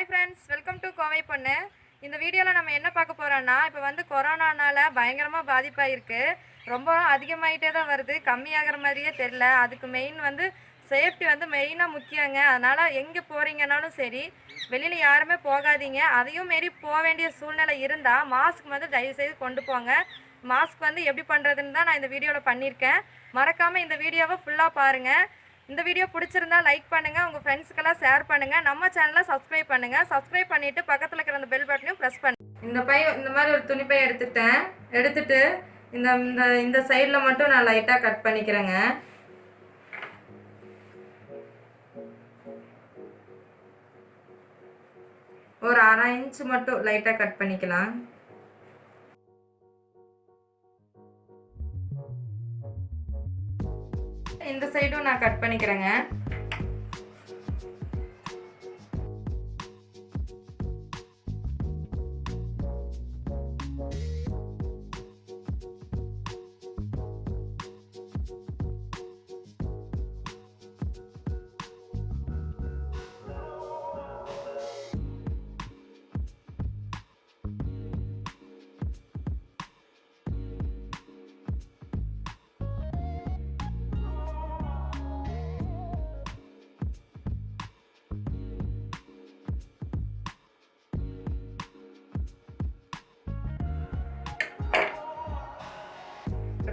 Hi friends, welcome to Kovai பொண்ணு. இந்த வீடியோவில் நம்ம என்ன பார்க்க போகிறோன்னா, இப்போ வந்து கொரோனானால பயங்கரமாக பாதிப்பாயிருக்கு. ரொம்ப அதிகமாகிட்டே தான் வருது, கம்மியாகிற மாதிரியே தெரில. அதுக்கு மெயின் வந்து சேஃப்டி வந்து மெயினாக முக்கியங்க. அதனால் எங்கே போகிறீங்கனாலும் சரி, வெளியில் யாருமே போகாதீங்க. அதையும் மீறி போக வேண்டிய சூழ்நிலை இருந்தால் மாஸ்க் வந்து தயவுசெய்து கொண்டு போங்க. மாஸ்க் வந்து எப்படி பண்ணுறதுன்னு தான் நான் இந்த வீடியோவில் பண்ணியிருக்கேன். மறக்காமல் இந்த வீடியோவை ஃபுல்லாக பாருங்கள். இந்த வீடியோ பிடிச்சிருந்தா லைக் பண்ணுங்கள், உங்கள் ஃப்ரெண்ட்ஸுக்கெல்லாம் ஷேர் பண்ணுங்கள். நம்ம சேனலை சப்ஸ்கிரைப் பண்ணுங்கள். சப்ஸ்கிரைப் பண்ணிவிட்டு பக்கத்தில் இருக்கிற அந்த பெல் பட்டனையும் ப்ரெஸ் பண்ணுங்கள். இந்த மாதிரி ஒரு துணி பை எடுத்துட்டு இந்த இந்த இந்த சைடில் மட்டும் நான் லைட்டாக கட் பண்ணிக்கிறேங்க. ஒரு 1/2 இன்ச்சு மட்டும் லைட்டாக கட் பண்ணிக்கலாம். இந்த சைடும் நான் கட் பண்ணிக்கிறேங்க.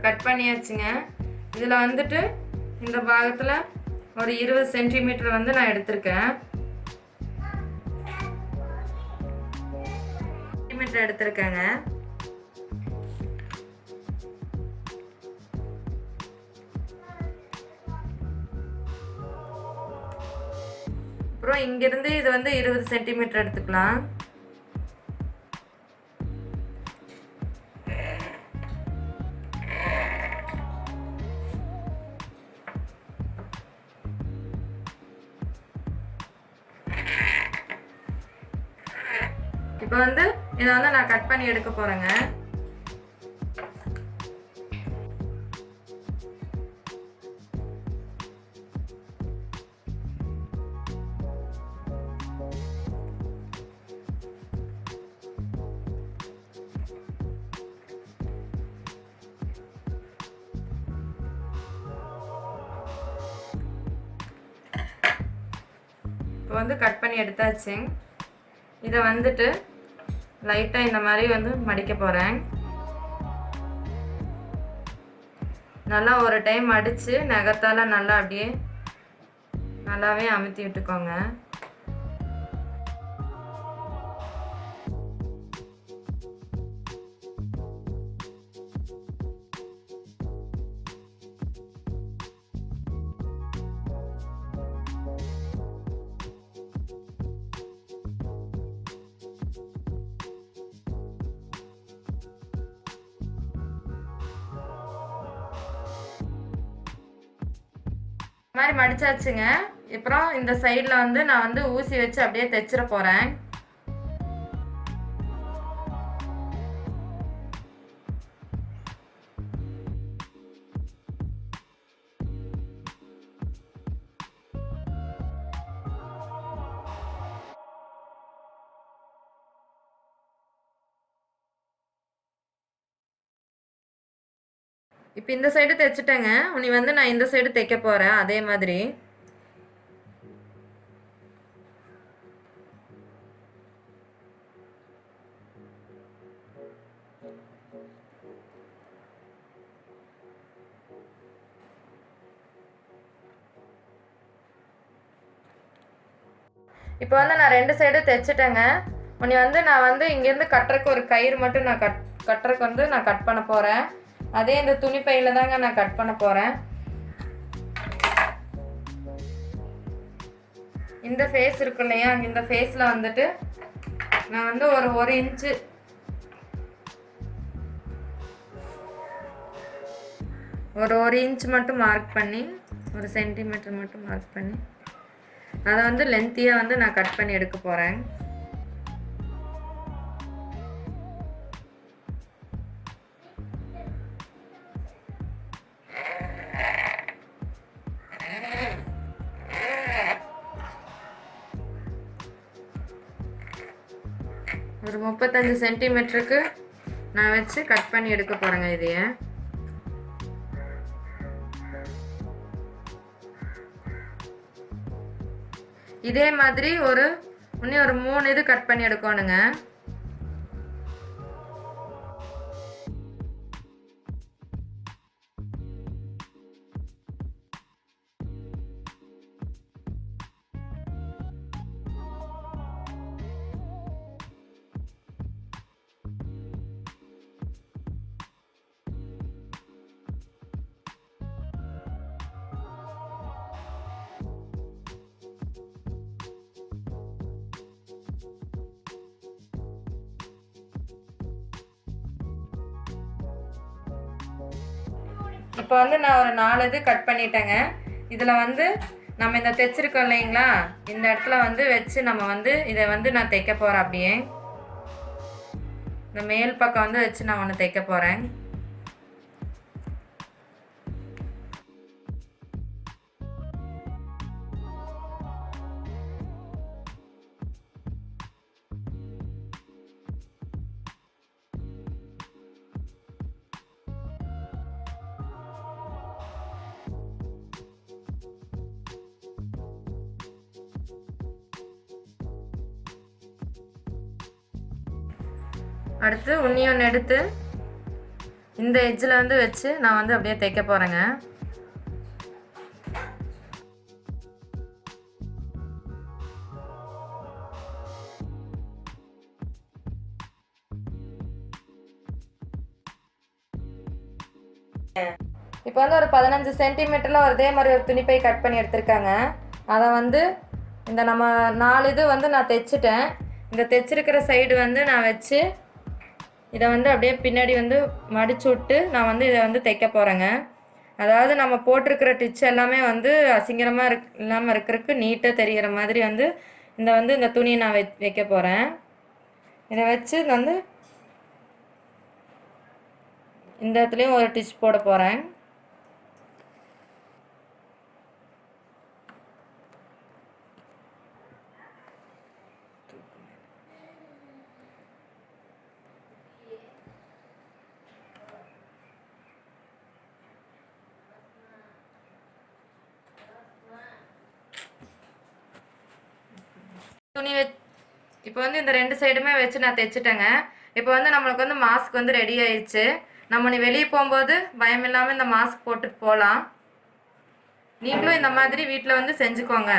கட் பண்ணியாச்சுங்க. இதில் வந்துட்டு இந்த பாகத்தில் ஒரு 20 சென்டிமீட்டர் வந்து நான் எடுத்திருக்கேன். எடுத்திருக்கேங்க. அப்புறம் இங்கிருந்து இது வந்து 20 சென்டிமீட்டர் எடுத்துக்கலாம். இப்போ வந்து இதை வந்து நான் கட் பண்ணி எடுக்க போறேங்க. இப்போ வந்து கட் பண்ணி எடுத்தாச்சு. இதை வந்துட்டு லைட்டாக இந்த மாதிரி வந்து மடிக்க போகிறேன். நல்லா ஒரு டைம் அடித்து நகத்தால் நல்லா அப்படியே நல்லாவே அமுத்தி விட்டுக்கோங்க. இந்த மாதிரி மடிச்சாச்சுங்க. அப்புறம் இந்த சைடில் வந்து நான் வந்து ஊசி வச்சு அப்படியே தைச்சிட போகிறேன். இப்போ இந்த சைடு தைச்சிட்டேங்க. உனி வந்து நான் இந்த சைடு தைக்க போகிறேன் அதே மாதிரி. இப்போ வந்து நான் 2 சைடும் தைச்சிட்டேங்க. உனி வந்து நான் வந்து இங்கேருந்து கட்டுறக்கு ஒரு கயிறு மட்டும் நான் கட்டுறக்கு வந்து நான் கட் பண்ண போகிறேன். அதே இந்த துணி பையில தாங்க நான் கட் பண்ண போகிறேன். இந்த ஃபேஸ் இருக்கு இல்லையா, இந்த ஃபேஸில் வந்துட்டு நான் வந்து ஒரு 1 இன்ச்சு ஒரு 1 இன்ச் மட்டும் மார்க் பண்ணி 1 சென்டிமீட்டர் மட்டும் மார்க் பண்ணி அதை வந்து லென்த்தியாக வந்து நான் கட் பண்ணி எடுக்க போகிறேன். ஒரு 35 சென்டிமீட்டருக்கு நான் வச்சு கட் பண்ணி எடுக்க போகிறேங்க. இதையே இதே மாதிரி இன்னும் ஒரு 3 இது கட் பண்ணி எடுக்கணுங்க. இப்போ வந்து நான் ஒரு 4 இது கட் பண்ணிட்டேங்க. இதில் வந்து நம்ம இந்த தைச்சிருக்கோம் இல்லைங்களா, இந்த இடத்துல வந்து வச்சு நம்ம வந்து இதை வந்து நான் தைக்க போகிறேன். அப்படியே இந்த மேல் பக்கம் வந்து வச்சு நான் ஒன்று தைக்க போகிறேன். அடுத்து உன்னியொன்று எடுத்து இந்த எட்ஜில் வந்து வச்சு நான் வந்து அப்படியே தைக்க போகிறேங்க. இப்போ வந்து ஒரு 15 சென்டிமீட்டரில் இதே மாதிரி ஒரு துணிப்பை கட் பண்ணி எடுத்திருக்காங்க. அதை வந்து இந்த நம்ம 4 இது வந்து நான் தைச்சிட்டேன். இந்த தைச்சிருக்கிற சைடு வந்து நான் வச்சு இதை வந்து அப்படியே பின்னாடி வந்து மடிச்சு விட்டு நான் வந்து இதை வந்து தைக்க போகிறேங்க. அதாவது நம்ம போட்டிருக்கிற டிச் எல்லாமே வந்து அசிங்கரமாக இல்லாமல் இருக்கிறதுக்கு நீட்டாக தெரிகிற மாதிரி வந்து இந்த துணியை நான் வைக்க போகிறேன். இதை வச்சு வந்து இந்த இடத்துலையும் ஒரு டிச் போட போகிறேன். துணி இப்போ வந்து இந்த 2 சைடுமே வச்சு நான் தைச்சிட்டேங்க. இப்போ வந்து நம்மளுக்கு வந்து மாஸ்க் வந்து ரெடி ஆயிடுச்சு. நம்ம வெளியே போகும்போது பயம் இல்லாமல் இந்த மாஸ்க் போட்டுட்டு போகலாம். நீங்களும் இந்த மாதிரி வீட்டில் வந்து செஞ்சுக்கோங்க.